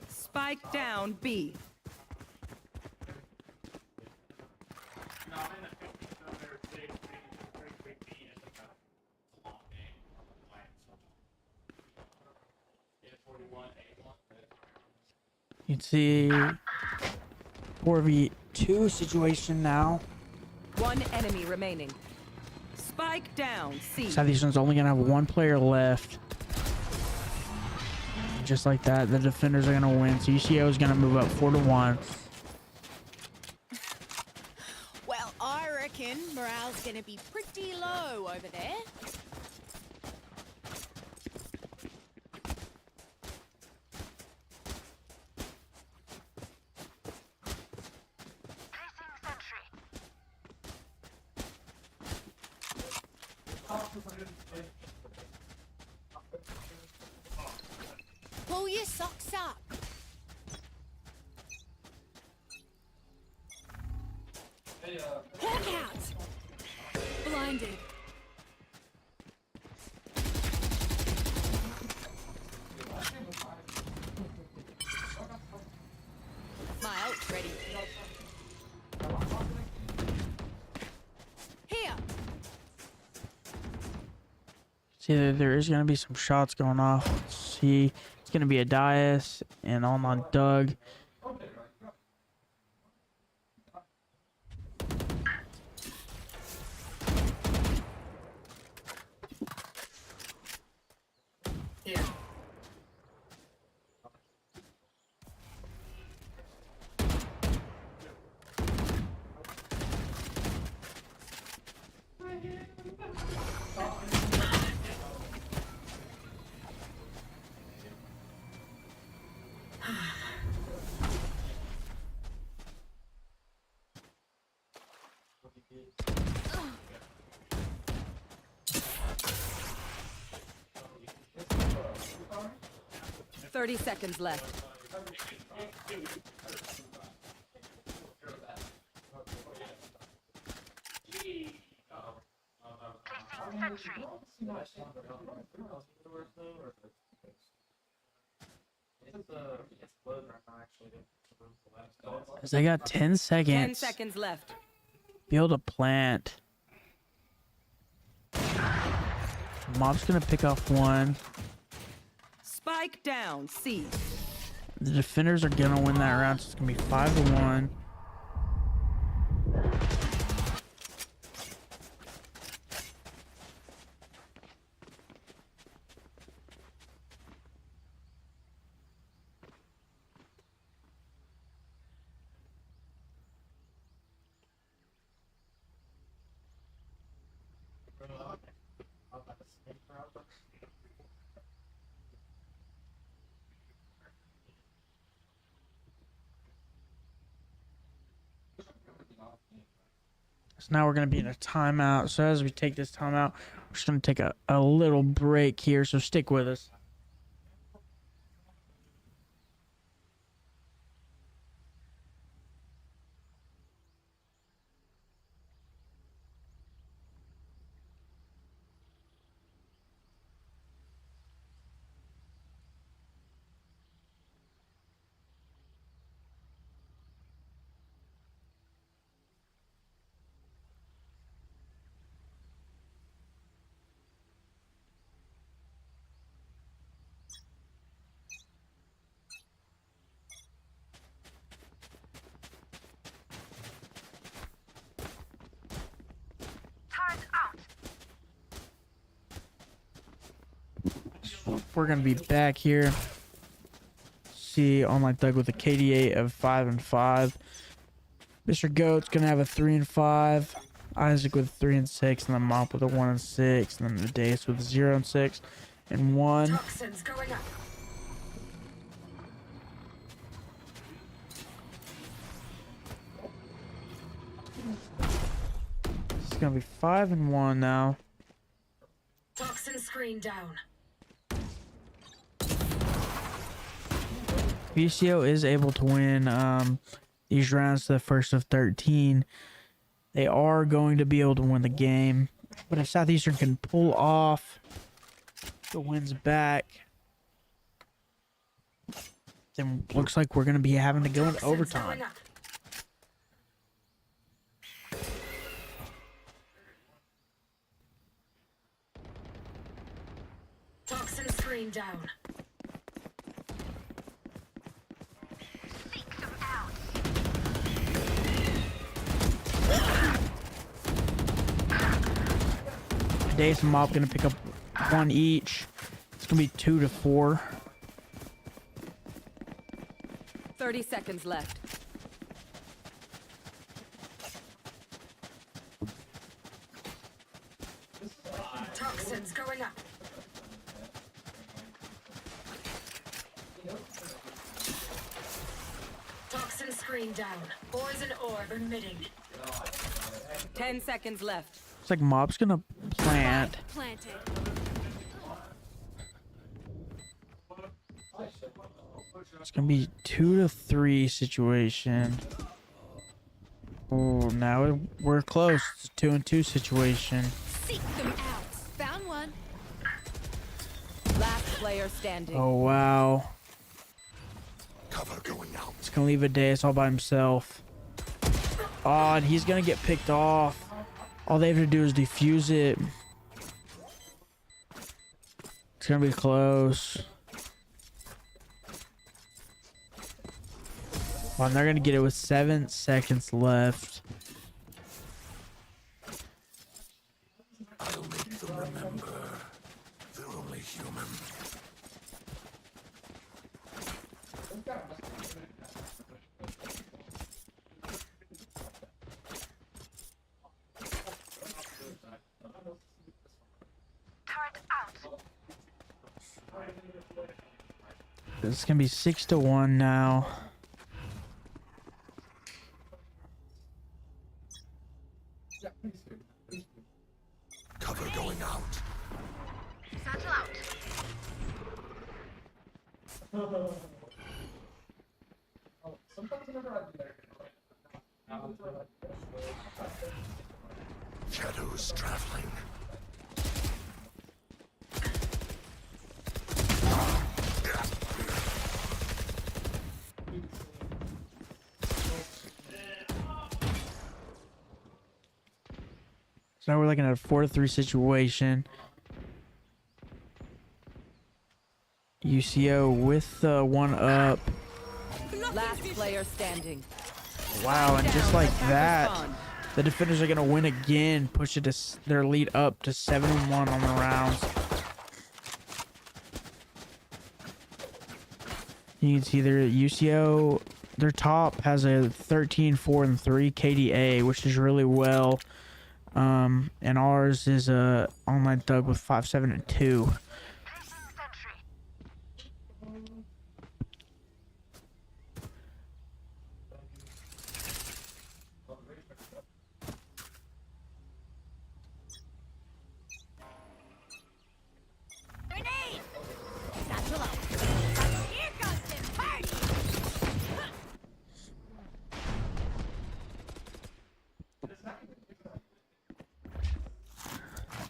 Spike down B. You can see 4v2 situation now. One enemy remaining. Spike down C. Southeastern's only going to have 1 player left. Just like that, the defenders are going to win. So UCO is going to move up 4-1. Well, I reckon morale's gonna be pretty low over there. Placing sentry. Pull your socks up. Hawk out. Blinded. My ult's ready. Here. See, there is going to be some shots going off. Let's see, it's going to be a Dias and on Doug. Here. 30 seconds left. Placing sentry. As they got 10 10 seconds. seconds left. Be able to plant. Mob's going to pick off 1. Spike down C. The defenders are going to win that round, so it's going to be 5-1. So now we're going to be in a timeout. So as we take this timeout, we're just going to take a little break here. So stick with us. We're gonna be back here. See Online Thug with a KDA of 5 and 5. Mr. Goat's gonna have a 3 and 5. Isaac with a 3 and 6, and then Mop with a 1 and 6, and then the Dace with a 0 and 6 and 1. Toxins going up. It's gonna be 5 and 1 now. Toxin screen down. VCO is able to win these rounds to the first of 13. They are going to be able to win the game, but if Southeastern can pull off the wins back, then looks like we're going to be having to go into Toxins overtime. going up. Toxin screen down. Seek them out. Dace and Mop going to pick up 1 each. It's going to be 2 to 4. 30 seconds left. Toxins going up. Toxin screen down. Poison orb emitting. 10 seconds left. Looks like Mop's going to plant. Planted. It's going to be 2 to 3 situation. Oh, now we're close. It's a 2 and 2 situation. Seek them out. Found one. Last player standing. Oh, wow. Cover going out. It's going to leave a Dace all by himself. Oh, and he's going to get picked off. All they have to do is defuse it. It's going to be close. Well, and they're going to get it with 7 seconds left. I'll make them remember. They're only human. Turret out. It's going to be 6 to 1 now. Cover going out. Satchel out. Shadows traveling. So now we're looking at a 4 to 3 situation. UCO with the 1 up. Last player standing. Wow, and just like Attacker that, spawn. the defenders are going to win again, push it to their lead up to 7-1 on the rounds. You can see their UCO, their top has a 13, 4, and 3 KDA, which is really well. And ours is a Online Thug with 5, 7, and 2. Placing sentry. Grenade. Satchel out. Here goes the party.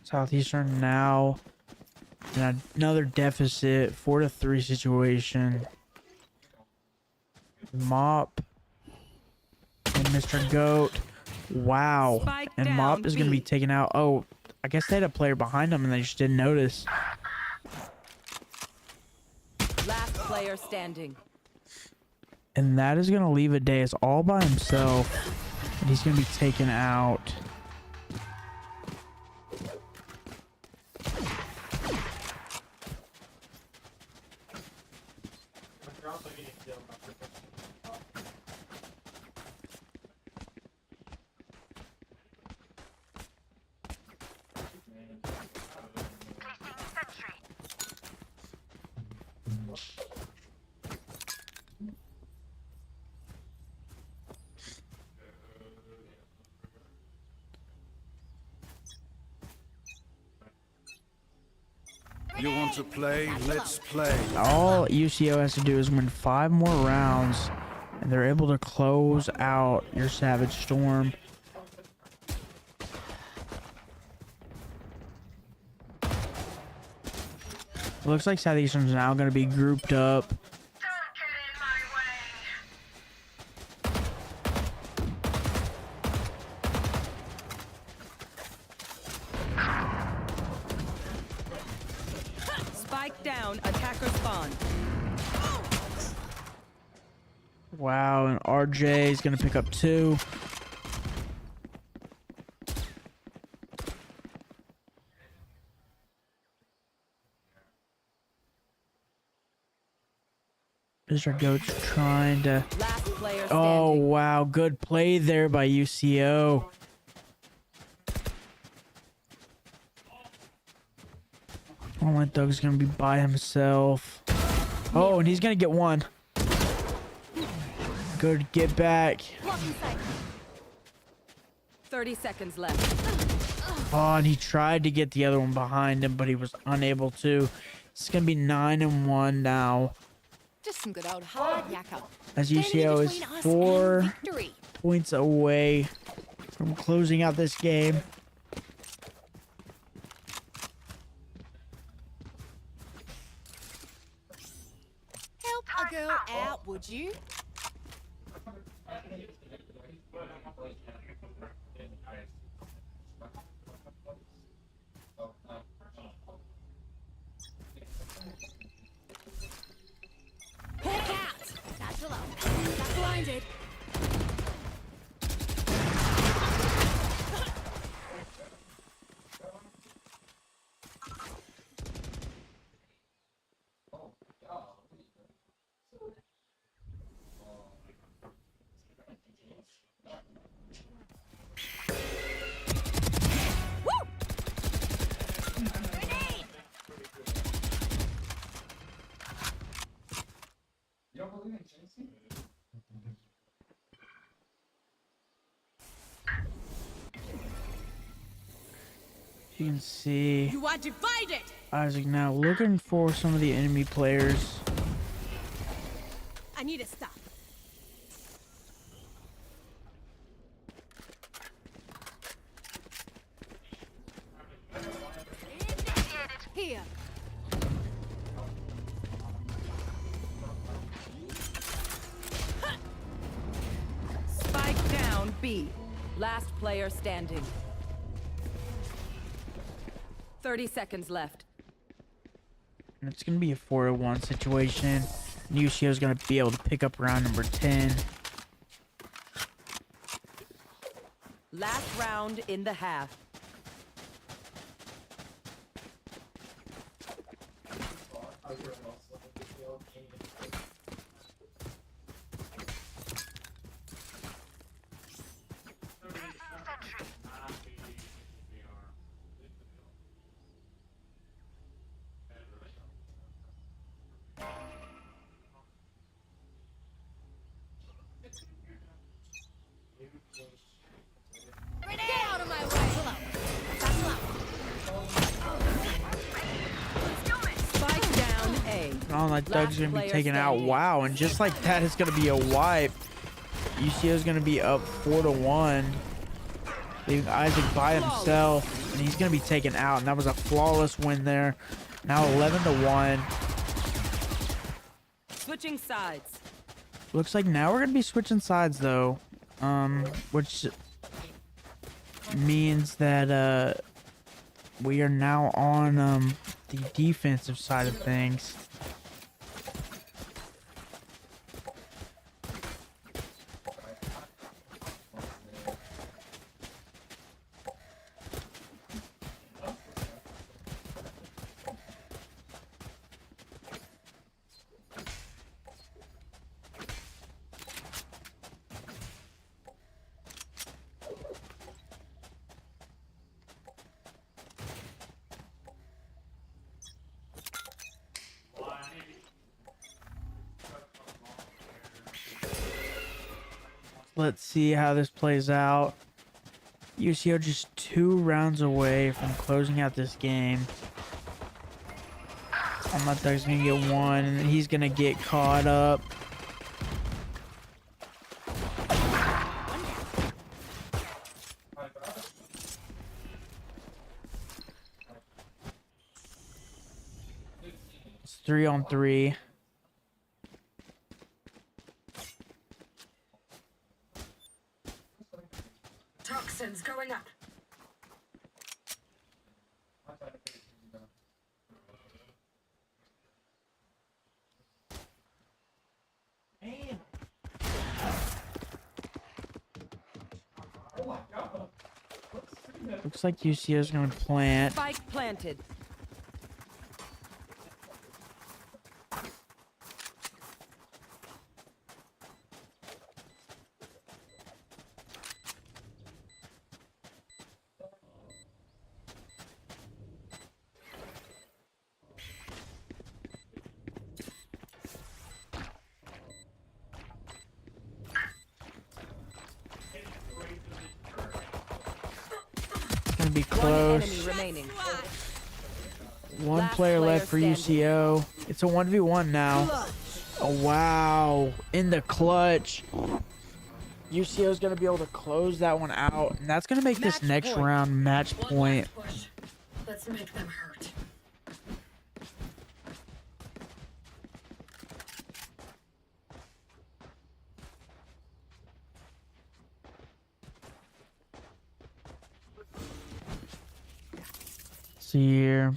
Southeastern now in another deficit, 4 to 3 situation. Mop and Mr. Goat. Wow. Spike And down, Mop is going to be B. taken out. Oh, I guess they had a player behind them and they just didn't notice. Last player standing. And that is going to leave a Deus all by himself. And he's going to be taken out. You want to play? Let's play. All UCO has to do is win 5 more rounds, and they're able to close out your Savage Storm. Looks like Southeastern's now going to be grouped up. Don't get in my way. Spike down, attacker spawn. Wow, and RJ is going to pick up 2. Mr. Goat's trying to... Last player standing. Oh, wow. Good play there by UCO. Only Doug's going to be by himself. Oh, and he's going to get 1. Good get back. 30 seconds left. Oh, and he tried to get the other one behind him, but he was unable to. It's going to be 9-1 now. Just some good old hard yakka. As Standing UCO is between us and 4 victory. points away from closing out this game. Help a girl out, would you? Hawk out! Satchel up. Got blinded. You can see You are divided! Isaac now looking for some of the enemy players. I need to stop. Here. Spike down, B. Last player standing. 30 seconds left. And it's going to be a 4-1 situation. UCO is going to be able to pick up round number 10. Last round in the half. Get out of my way! Satchel up. Spike down, A. Oh, that Doug's going to be player taken out. standing. Wow, and just like that, it's going to be a wipe. UCO is going to be up 4-1. Leaving Isaac by himself, and he's going to be taken out. And that was a flawless win there. Now 11-1. Switching sides. Looks like now we're going to be switching sides, though. Which means that we are now on the defensive side of things. Let's see how this plays out. UCO just 2 rounds away from closing out this game. My thug's gonna get 1, and he's gonna get caught up. It's 3-on-3. Toxins going up. Looks like UCO's gonna plant. Spike planted. Gonna be One enemy close. remaining. One Last player player left for standing. UCO. It's a 1v1 now. Oh, wow. In the clutch. UCO's going to be able to close that one out. And that's going to make this Match next point. round match One point. last push. Let's make them hurt. See here.